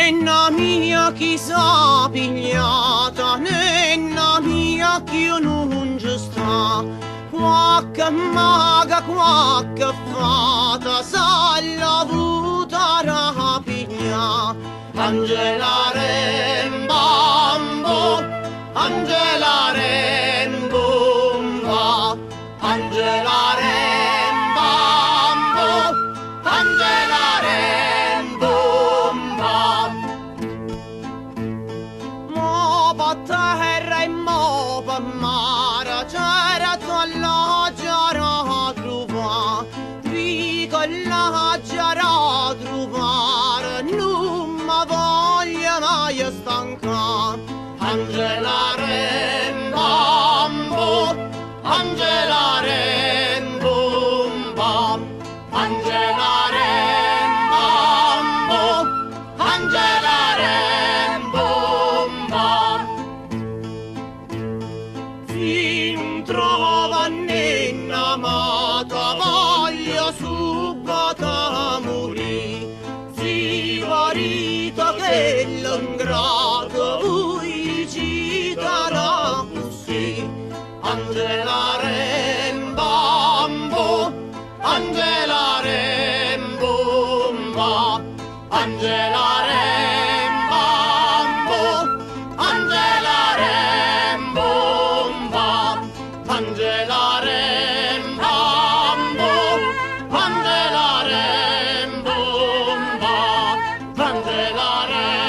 Nenna mia chi s'ha pigliata, nenna mia che io non ci sta. Quacca maga, quacca fata, s'ha avuta rapiglia. Angela Rembambo, Angela Rembomba, Angela Rembambo, Angela Rembomba. Mo pa terra e mo pa mare, c'era la giara trova, dico la giara trovare, non mi voglia mai stanca. Angela Rembambo, Angela Rembomba, Angela Rembambo, Angela Rembomba. Si non trova nenna amata, voglio subito morì. Si marito che l'ingrato voi ci darà così. Angela Rembambo, Angela Rembomba, Angela Rembambo, Angela Rembomba, Angela Rembambo, Angela Rembomba, Angela Rembomba.